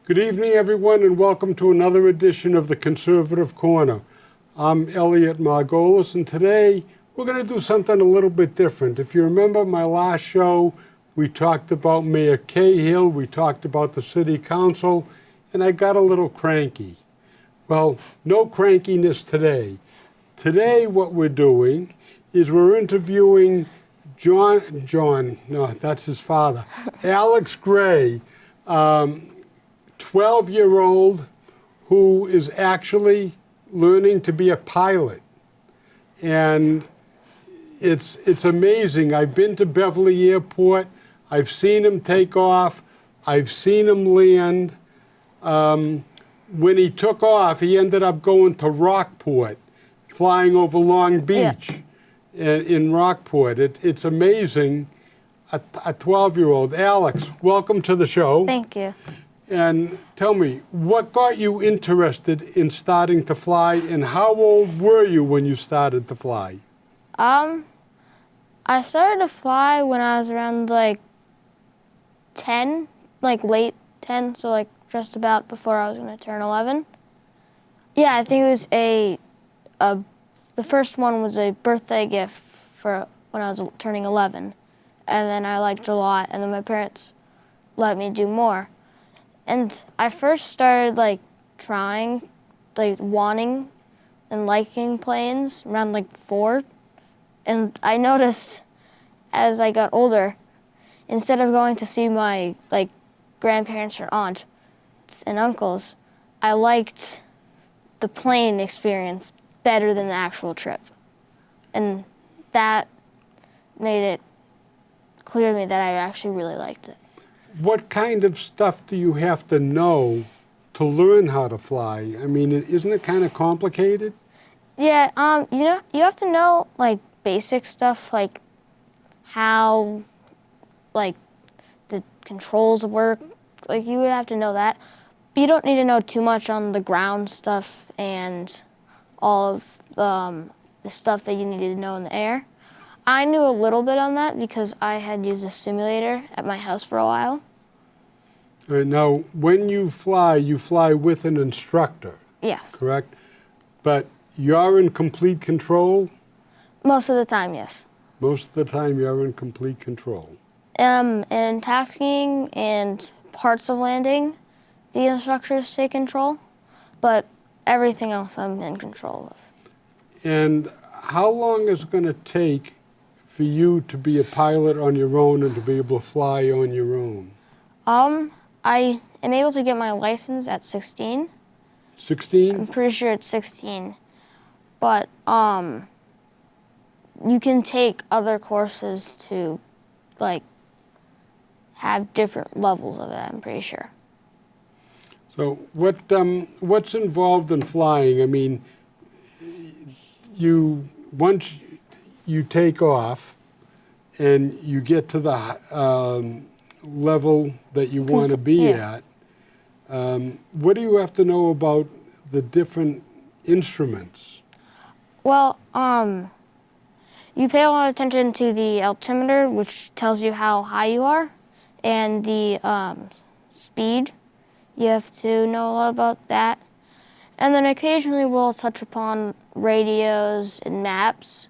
Good evening, everyone, and welcome to another edition of the Conservative Corner. I'm Elliott Margolis, and today we're going to do something a little bit different. If you remember my last show, we talked about Mayor Cahill, we talked about the City Council, and I got a little cranky. Well, no crankiness today. Today what we're doing is we're interviewing that's his father, Alex Gray, 12-year-old who is actually learning to be a pilot. And it's amazing. I've been to Beverly Airport. I've seen him take off. I've seen him land. When he took off, he ended up going to Rockport, flying over Long Beach in Rockport. It's amazing. A 12-year-old. Alex, welcome to the show. Thank you. And tell me, what got you interested in starting to fly, and how old were you when you started to fly? I started to fly when I was around like 10, like late 10, so like just about before I was going to turn 11. Yeah, I think it was the first one was a birthday gift for when I was turning 11. And then I liked it a lot, and then my parents let me do more. And I first started like trying, like wanting and liking planes around like 4. And I noticed as I got older, instead of going to see my like grandparents or aunts and uncles, I liked the plane experience better than the actual trip. And that made it clear to me that I actually really liked it. What kind of stuff do you have to know to learn how to fly? I mean, isn't it kind of complicated? Yeah, you have to know like basic stuff, like how like the controls work. Like you would have to know that. But you don't need to know too much on the ground stuff and all of the stuff that you needed to know in the air. I knew a little bit on that because I had used a simulator at my house for a while. All right, now, when you fly with an instructor. Yes. Correct? But you're in complete control? Most of the time, yes. Most of the time you're in complete control. And taxiing and parts of landing, the instructors take control, but everything else I'm in control of. And how long is it going to take for you to be a pilot on your own and to be able to fly on your own? I am able to get my license at 16. 16? I'm pretty sure it's 16. But you can take other courses to like have different levels of it, I'm pretty sure. So what's involved in flying? I mean, once you take off and you get to the level that you want to be at, what do you have to know about the different instruments? Well, you pay a lot of attention to the altimeter, which tells you how high you are, and the speed. You have to know a lot about that. And then occasionally we'll touch upon radios and maps.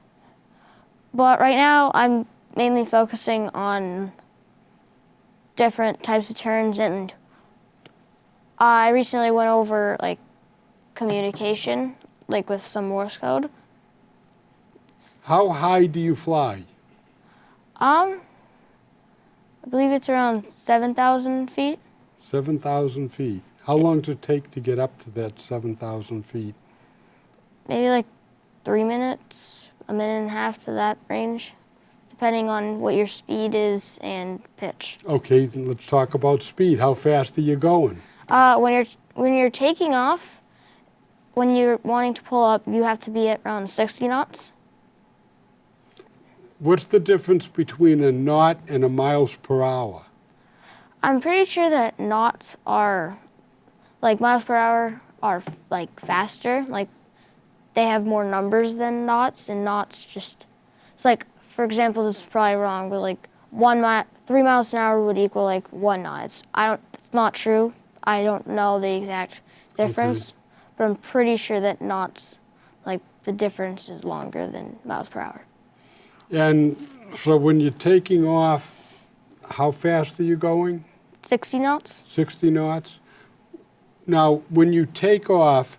But right now I'm mainly focusing on different types of turns, and I recently went over like communication, like with some Morse code. How high do you fly? I believe it's around 7,000 feet. 7,000 feet. How long does it take to get up to that 7,000 feet? Maybe like 3 minutes, a minute and a half to that range, depending on what your speed is and pitch. Okay, then let's talk about speed. How fast are you going? When you're taking off, when you're wanting to pull up, you have to be at around 60 knots. What's the difference between a knot and a miles per hour? I'm pretty sure that knots are, like miles per hour are like faster. Like they have more numbers than knots, and knots just, it's like, for example, this is probably wrong, but like 3 miles an hour would equal like 1 knot. It's not true. I don't know the exact difference, but I'm pretty sure that knots, like the difference is longer than miles per hour. And so when you're taking off, how fast are you going? 60 knots? 60 knots? Now, when you take off,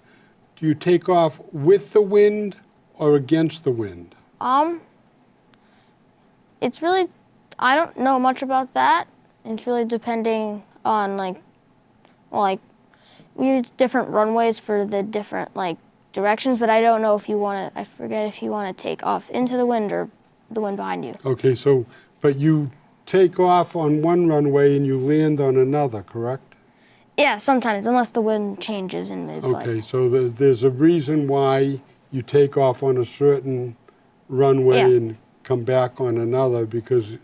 do you take off with the wind or against the wind? It's really, I don't know much about that. It's really depending on we use different runways for the different directions, but I don't know if you want to, I forget if you want to take off into the wind or the wind behind you. Okay, so, but you take off on one runway and you land on another, correct? Yeah, sometimes, unless the wind changes in mid-flight. Okay, so there's a reason why you take off on a certain runway and come back on another, because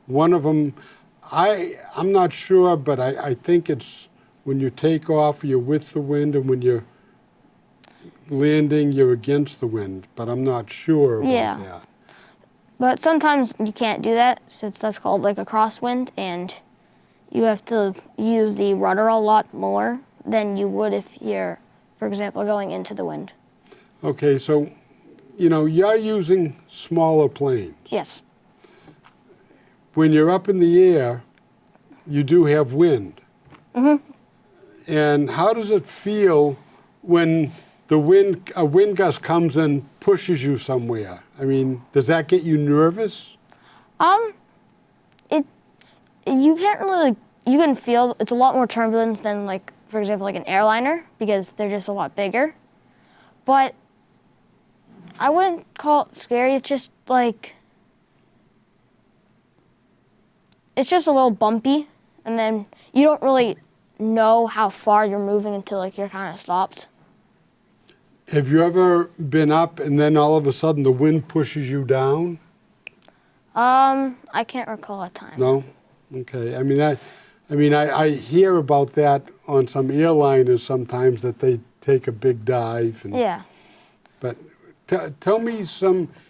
one of them, I'm not sure, but I think it's when you take off, you're with the wind, and when you're landing, you're against the wind, but I'm not sure about that. But sometimes you can't do that, so that's called like a crosswind, and you have to use the rudder a lot more than you would if you're, for example, going into the wind. Okay, so, you're using smaller planes. Yes. When you're up in the air, you do have wind. Mm-hmm. And how does it feel when a wind gust comes and pushes you somewhere? I mean, does that get you nervous? You can't really, you can feel it's a lot more turbulence than for example, an airliner, because they're just a lot bigger. But I wouldn't call it scary. It's just it's just a little bumpy, and then you don't really know how far you're moving until you're kind of stopped. Have you ever been up and then all of a sudden the wind pushes you down? I can't recall a time. No? Okay. I hear about that on some airliners sometimes, that they take a big dive. Yeah. But tell me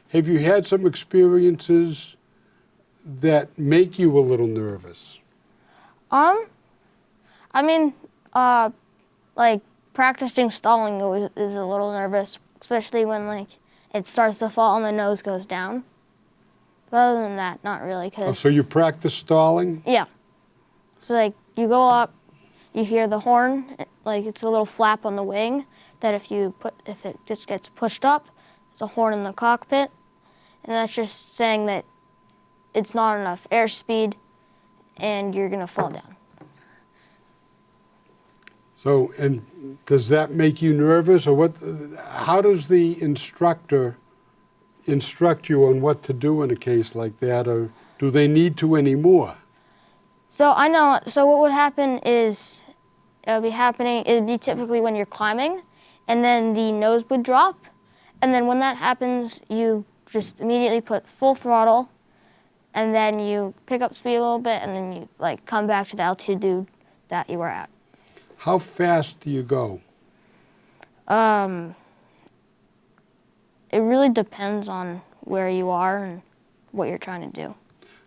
have you had some experiences that make you a little nervous? Practicing stalling is a little nervous, especially when it starts to fall and the nose goes down. But other than that, not really. So you practice stalling? Yeah. So you go up, you hear the horn, it's a little flap on the wing that if it just gets pushed up, there's a horn in the cockpit, and that's just saying that it's not enough airspeed and you're gonna fall down. So, and does that make you nervous, or what? How does the instructor instruct you on what to do in a case like that, or do they need to anymore? So I know. So what would happen is it'd be typically when you're climbing, and then the nose would drop, and then when that happens, you just immediately put full throttle, and then you pick up speed a little bit, and then you come back to the altitude that you were at. How fast do you go? It really depends on where you are and what you're trying to do.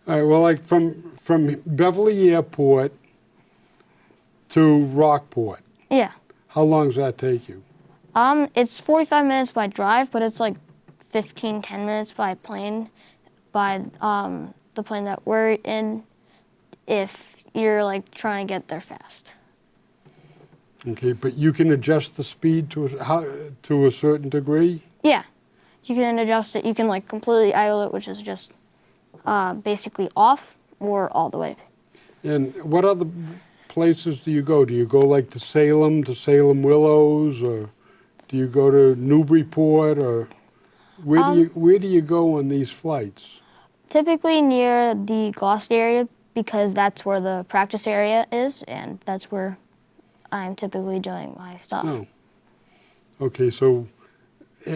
All right, well, from Beverly Airport to Rockport. Yeah. How long does that take you? It's 45 minutes by drive, but it's 10 minutes by plane, by the plane that we're in, if you're trying to get there fast. Okay, but you can adjust the speed to a certain degree? Yeah. You can adjust it. You can completely idle it, which is just basically off, or all the way. And what other places do you go? Do you go to Salem Willows, or do you go to Newburyport, or where do you go on these flights? Typically near the Gloucester area, because that's where the practice area is, and that's where I'm typically doing my stuff. Oh. Okay, so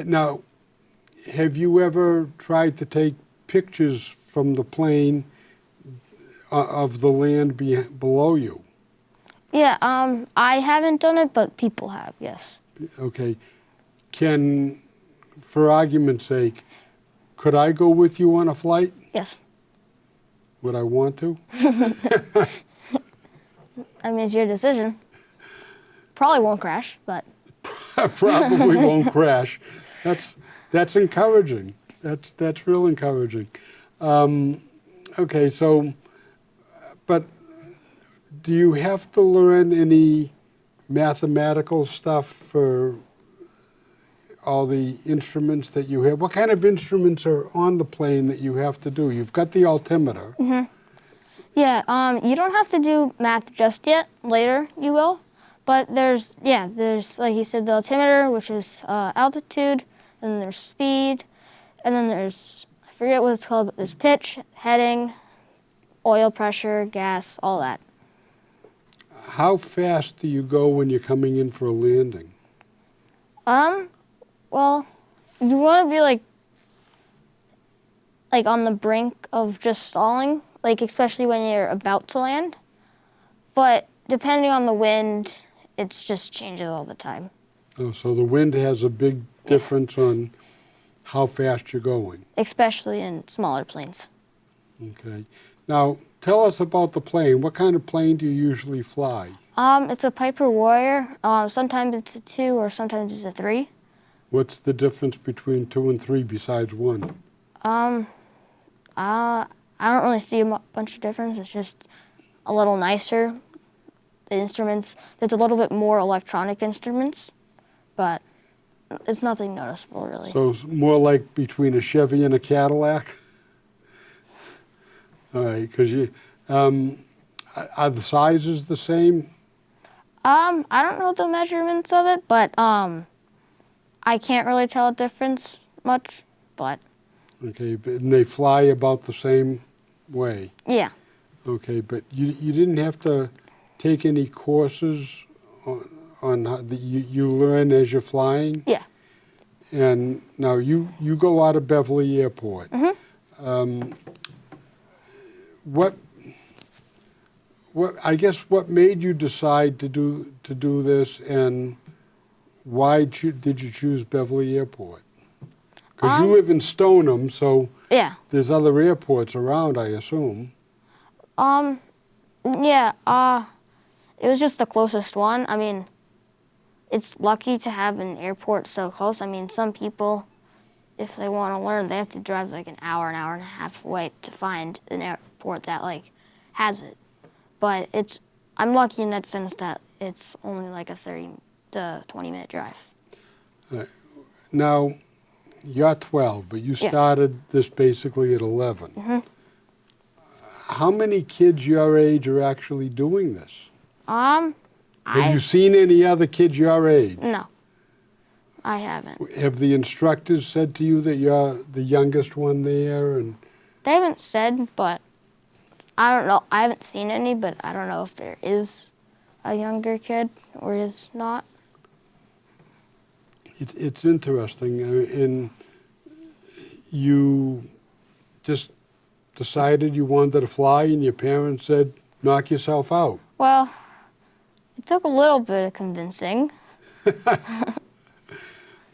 now, have you ever tried to take pictures from the plane of the land below you? Yeah, I haven't done it, but people have, yes. Okay. For argument's sake, could I go with you on a flight? Yes. Would I want to? I mean, it's your decision. Probably won't crash, but Probably won't crash. That's encouraging. That's real encouraging. Okay, so, but do you have to learn any mathematical stuff for all the instruments that you have? What kind of instruments are on the plane that you have to do? You've got the altimeter. yeah, you don't have to do math just yet. Later you will, but there's like you said, the altimeter, which is altitude, and then there's speed, and then there's, I forget what it's called, but there's pitch, heading, oil pressure, gas, all that. How fast do you go when you're coming in for a landing? Well, you want to be like on the brink of just stalling, like especially when you're about to land. But depending on the wind, it's just changes all the time. Oh, so the wind has a big difference on how fast you're going. Especially in smaller planes. Okay. Now, tell us about the plane. What kind of plane do you usually fly? It's a Piper Warrior. Sometimes it's a 2 or sometimes it's a 3. What's the difference between 2 and 3 besides 1? I don't really see a bunch of difference. It's just a little nicer. The instruments, there's a little bit more electronic instruments, but it's nothing noticeable really. So it's more like between a Chevy and a Cadillac? All right, because are the sizes the same? I don't know the measurements of it, but I can't really tell a difference much, but. Okay, and they fly about the same way? Yeah. Okay, but you didn't have to take any courses on how you learn as you're flying? Yeah. And now you go out of Beverly Airport. What made you decide to do this, and why did you choose Beverly Airport? Because you live in Stoneham, so Yeah. there's other airports around, I assume. Yeah, it was just the closest one. I mean, it's lucky to have an airport so close. I mean, some people, if they want to learn, they have to drive like an hour and a half away to find an airport that like has it. But I'm lucky in that sense that it's only like a 30 to 20-minute drive. Now, you're 12, but you started this basically at 11. How many kids your age are actually doing this? Have you seen any other kids your age? No, I haven't. Have the instructors said to you that you're the youngest one there? And They haven't said, but I don't know. I haven't seen any, but I don't know if there is a younger kid or is not. it's interesting, and you just decided you wanted to fly, and your parents said, knock yourself out. Well, it took a little bit of convincing.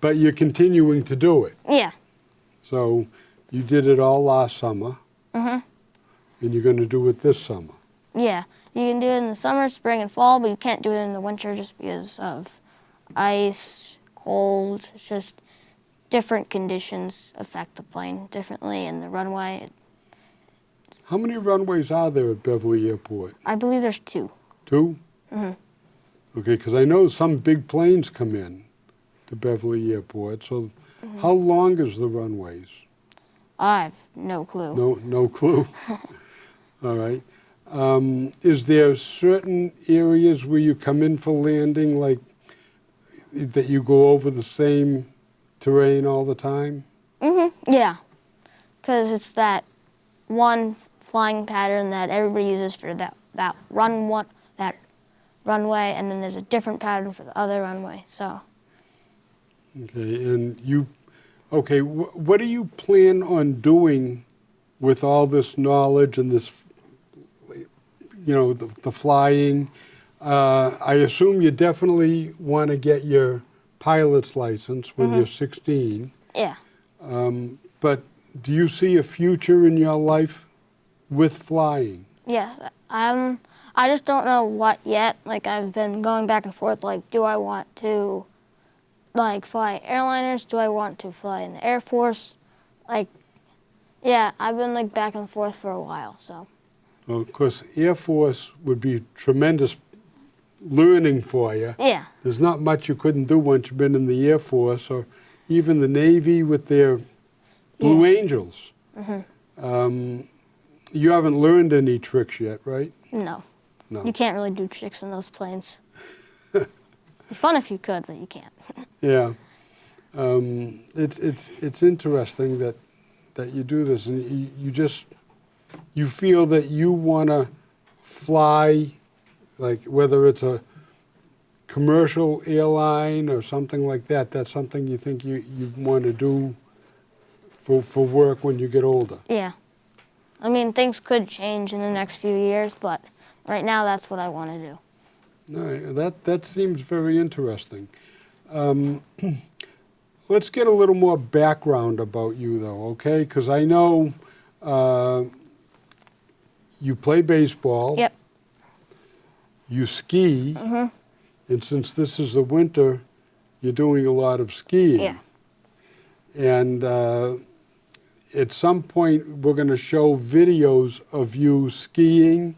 But you're continuing to do it. Yeah. So you did it all last summer, and you're going to do it this summer. Yeah. You can do it in the summer, spring, and fall, but you can't do it in the winter just because of ice, cold. It's just different conditions affect the plane differently, and the runway. How many runways are there at Beverly Airport? I believe there's 2. 2? Okay, because I know some big planes come in to Beverly Airport. So how long is the runways? I have no clue. No clue. All right. Is there certain areas where you come in for landing, like that you go over the same terrain all the time? Yeah, because it's that one flying pattern that everybody uses for that runway, and then there's a different pattern for the other runway. So. Okay, and what do you plan on doing with all this knowledge and this, the flying? I assume you definitely want to get your pilot's license when you're 16. Yeah. But do you see a future in your life with flying? Yes. I'm I just don't know what yet. Like, I've been going back and forth, like, do I want to, like, fly airliners? Do I want to fly in the Air Force? Like, yeah, I've been, like, back and forth for a while, so. Well, of course, Air Force would be tremendous learning for you. Yeah. There's not much you couldn't do once you've been in the Air Force, or even the Navy with their Blue Angels. You haven't learned any tricks yet, right? No. No. You can't really do tricks in those planes. It'd be fun if you could, but you can't. Yeah. It's interesting that you do this, and you feel that you want to fly, like whether it's a commercial airline or something like that. That's something you think you want to do for work when you get older. Yeah. I mean, things could change in the next few years, but right now that's what I want to do. No, that seems very interesting. Let's get a little more background about you, though, okay? Because I know you play baseball. Yep. You ski. And since this is the winter, you're doing a lot of skiing. Yeah. And at some point, we're going to show videos of you skiing,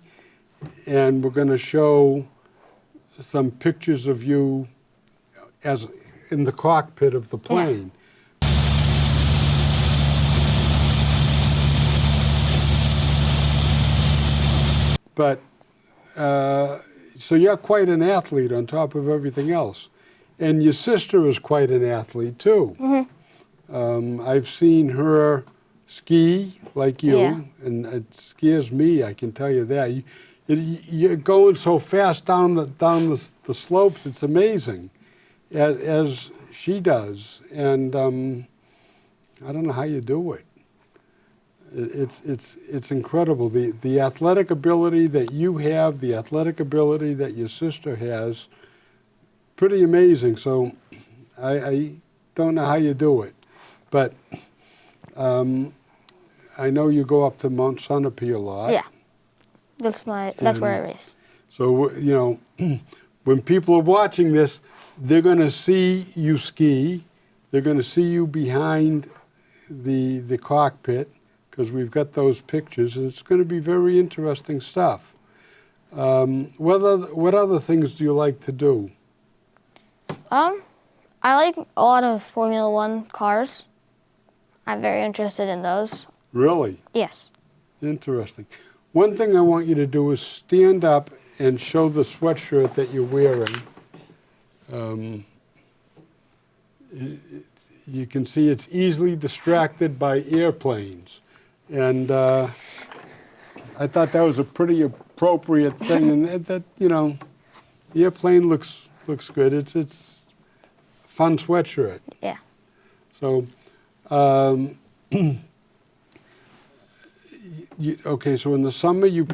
and we're going to show some pictures of you as in the cockpit of the plane. But so you're quite an athlete on top of everything else, and your sister is quite an athlete too. I've seen her ski like you, and it scares me. I can tell you that. You're going so fast down the slopes. It's amazing, as she does, and I don't know how you do it. It's incredible. The athletic ability that you have, the athletic ability that your sister has, pretty amazing. So I don't know how you do it, but I know you go up to Mount Sunapee a lot. Yeah. That's where I race. So, you know, when people are watching this, they're going to see you ski. They're going to see you behind the cockpit, because we've got those pictures, and it's going to be very interesting stuff. What other things do you like to do? I like a lot of Formula One cars. I'm very interested in those. Really? Yes. Interesting. One thing I want you to do is stand up and show the sweatshirt that you're wearing. You can see it's easily distracted by airplanes. And I thought that was a pretty appropriate thing. And that you know, the airplane looks good. It's a fun sweatshirt. Yeah. So, okay, so in the summer you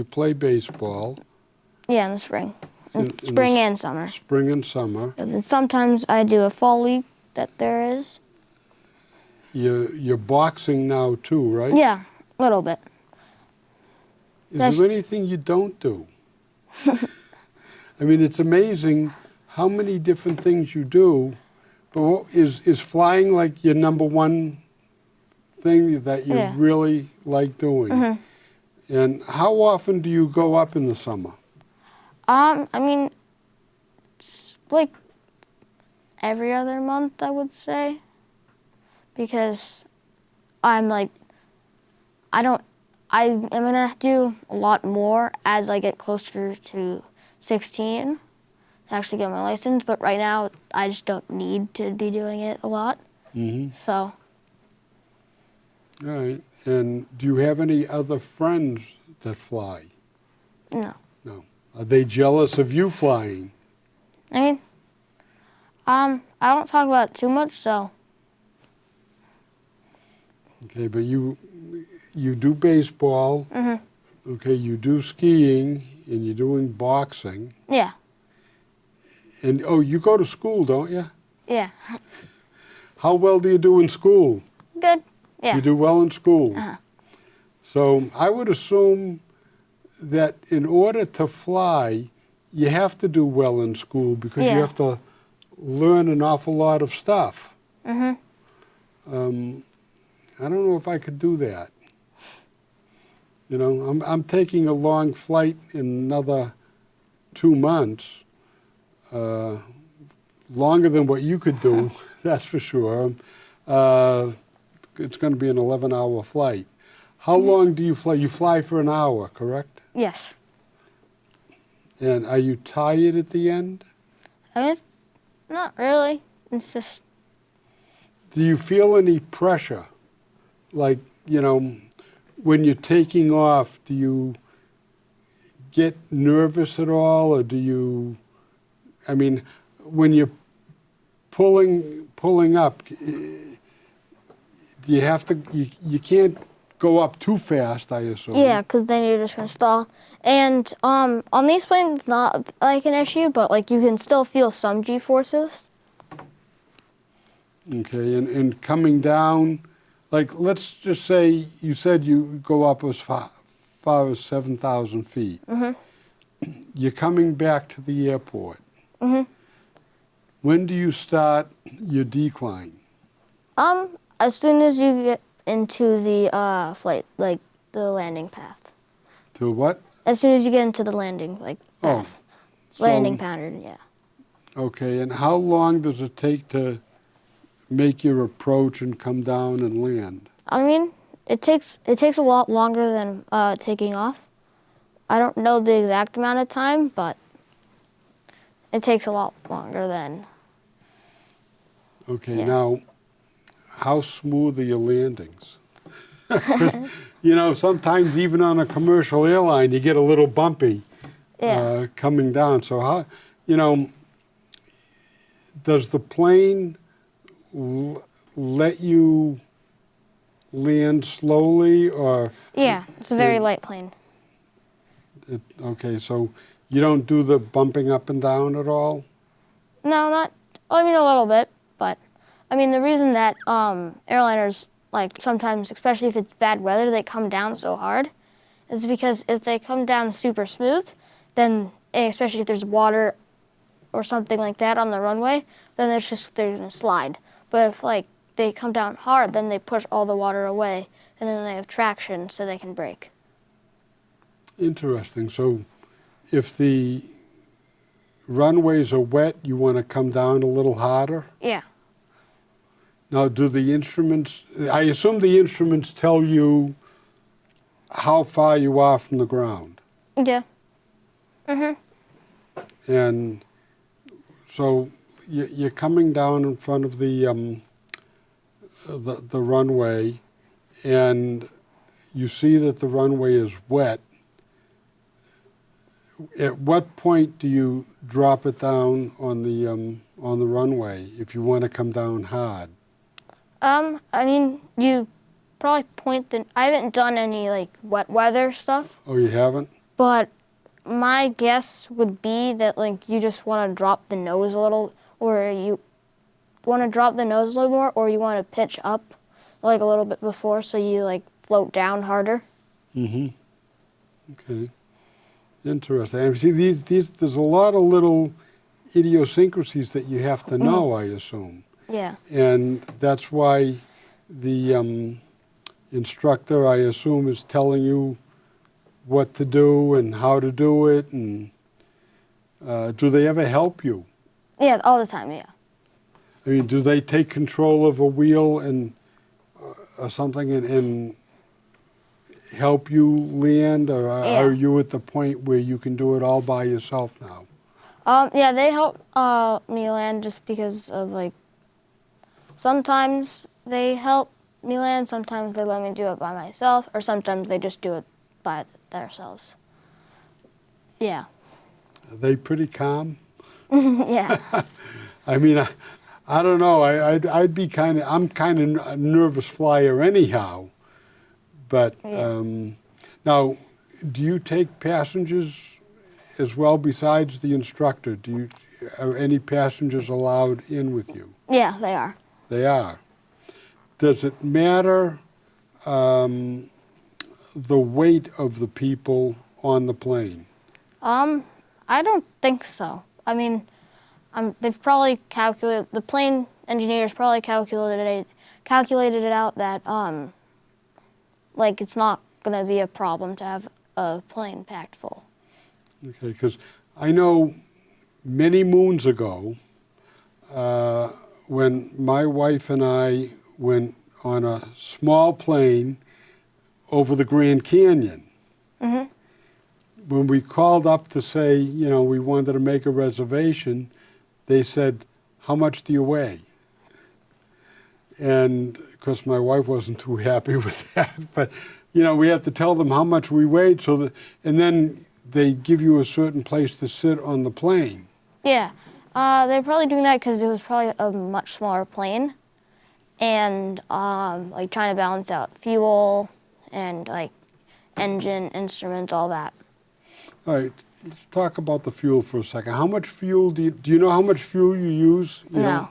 play baseball. Yeah, in the spring. In Spring and summer. Spring and summer. And then sometimes I do a fall league that there is. You're boxing now too, right? Yeah, a little bit. Is there anything you don't do? I mean, it's amazing how many different things you do, but is flying like your number one thing that you really like doing? And how often do you go up in the summer? I mean, like every other month, I would say, because I'm gonna do a lot more as I get closer to 16 to actually get my license. But right now, I just don't need to be doing it a lot. So. All right. And do you have any other friends that fly? No. No. Are they jealous of you flying? I mean, I don't talk about it too much, so. Okay, but you do baseball. Okay, you do skiing, and you're doing boxing. Yeah. And you go to school, don't you? Yeah. How well do you do in school? Good. Yeah. You do well in school. So I would assume that in order to fly, you have to do well in school because you Yeah. have to learn an awful lot of stuff. Mhm. I don't know if I could do that. You know, I'm taking a long flight in another 2 months, longer than what you could do, that's for sure. It's going to be an 11-hour flight. How long do you fly? You fly for an hour, correct? Yes. And are you tired at the end? I mean, it's not really. It's just, Do you feel any pressure? Like, you know, when you're taking off, do you get nervous at all, or do you, I mean, when you're pulling up, do you have to, you can't go up too fast, I assume. yeah, because then you're just going to stall. And on these planes, it's not like an issue, but like you can still feel some G-forces. Okay, and coming down, like, let's just say you said you go up as far as 7,000 feet. Mm-hmm. You're coming back to the airport. Mm-hmm. When do you start your decline? As soon as you get into the flight, like the landing path. To what? As soon as you get into the landing, like path. So- Landing pattern, yeah. Okay, and how long does it take to make your approach and come down and land? I mean, it takes a lot longer than taking off. I don't know the exact amount of time, but it takes a lot longer than. Okay, Yeah. now, how smooth are your landings? 'Cause, you know, sometimes even on a commercial airline, you get a little bumpy Yeah. coming down. So how, you know, does the plane let you land slowly, or? Yeah, it's a very Yeah. light plane. Okay, so you don't do the bumping up and down at all? No, not. I mean, a little bit, but I mean, the reason that airliners, like sometimes, especially if it's bad weather, they come down so hard, is because if they come down super smooth, then especially if there's water or something like that on the runway, then they're gonna slide. But if like they come down hard, then they push all the water away, and then they have traction so they can brake. Interesting. So if the runways are wet, you want to come down a little harder? Yeah. Now, do the instruments, I assume the instruments tell you how far you are from the ground. Yeah. Mhm. And so you're coming down in front of the runway, and you see that the runway is wet. At what point do you drop it down on the runway if you want to come down hard? I mean, you probably point the. I haven't done any like wet weather stuff, Oh, you haven't? but my guess would be that like you just want to drop the nose a little, or you want to drop the nose a little more, or you want to pitch up like a little bit before, so you like float down harder. Mm-hmm. Okay. Interesting. And see, these there's a lot of little idiosyncrasies that you have to know, I assume. Yeah. And that's why the instructor, I assume, is telling you what to do and how to do it. And do they ever help you? Yeah, all the time. Yeah. I mean, do they take control of a wheel and or something and help you land, or Yeah. are you at the point where you can do it all by yourself now? Yeah, they help me land just because of like. Sometimes they help me land. Sometimes they let me do it by myself, or sometimes they just do it by themselves. Yeah. Are they pretty calm? Yeah. I mean, I don't know. I'd be I'm kind of a nervous flyer anyhow. But Yeah. now, do you take passengers as well besides the instructor? Are any passengers allowed in with you? Yeah, they are. They are. Does it matter the weight of the people on the plane? I don't think so. I mean, they've probably calculated, the plane engineers probably calculated it out that like it's not going to be a problem to have a plane packed full. Okay, because I know many moons ago, when my wife and I went on a small plane over the Grand Canyon, when we called up to say, you know, we wanted to make a reservation, they said, "How much do you weigh?" And of course, my wife wasn't too happy with that, but you know, we had to tell them how much we weighed, so that, and then they give you a certain place to sit on the plane. Yeah, they're probably doing that because it was probably a much smaller plane, and like trying to balance out fuel and like engine, instruments, all that. All right, let's talk about the fuel for a second. How much fuel do you know how much fuel you use? You No. know?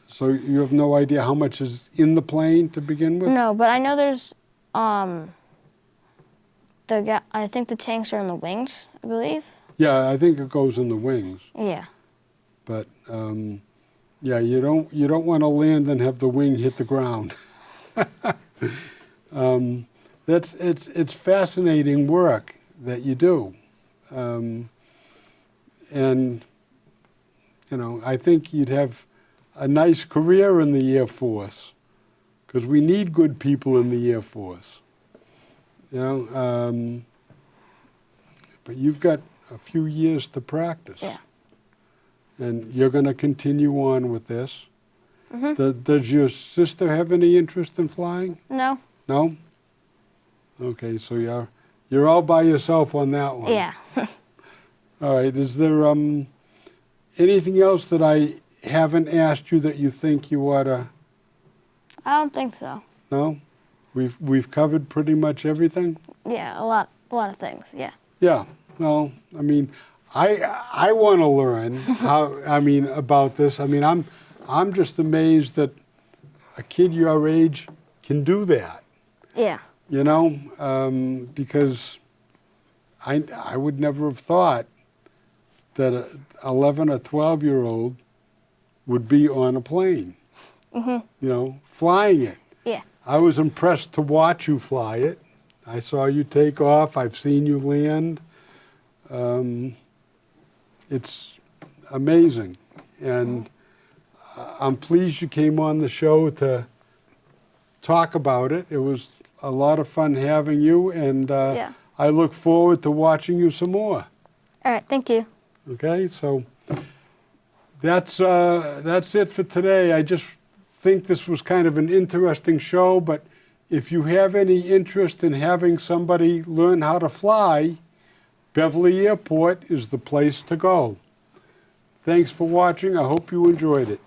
So you have no idea how much is in the plane to begin with? No, but I know there's I think the tanks are in the wings, I believe. Yeah, I think it goes in the wings. Yeah. But yeah, you don't want to land and have the wing hit the ground. It's fascinating work that you do, and you know, I think you'd have a nice career in the Air Force, because we need good people in the Air Force. You know, but you've got a few years to practice. Yeah. And you're going to continue on with this. Does your sister have any interest in flying? No. No? Okay, so you're all by yourself on that one. Yeah. All right, is there anything else that I haven't asked you that you think you ought to? I don't think so. No? We've covered pretty much everything? Yeah, a lot of things. Yeah. Yeah, well, I mean, I want to learn about this. I mean, I'm just amazed that a kid your age can do that. Yeah. You know, because I would never have thought that a 11 or 12-year-old would be on a plane. You know, flying it. Yeah. I was impressed to watch you fly it. I saw you take off. I've seen you land. It's amazing, and I'm pleased you came on the show to talk about it. It was a lot of fun having you, and Yeah. I look forward to watching you some more. All right. Thank you. Okay, so that's it for today. I just think this was kind of an interesting show, but if you have any interest in having somebody learn how to fly, Beverly Airport is the place to go. Thanks for watching. I hope you enjoyed it.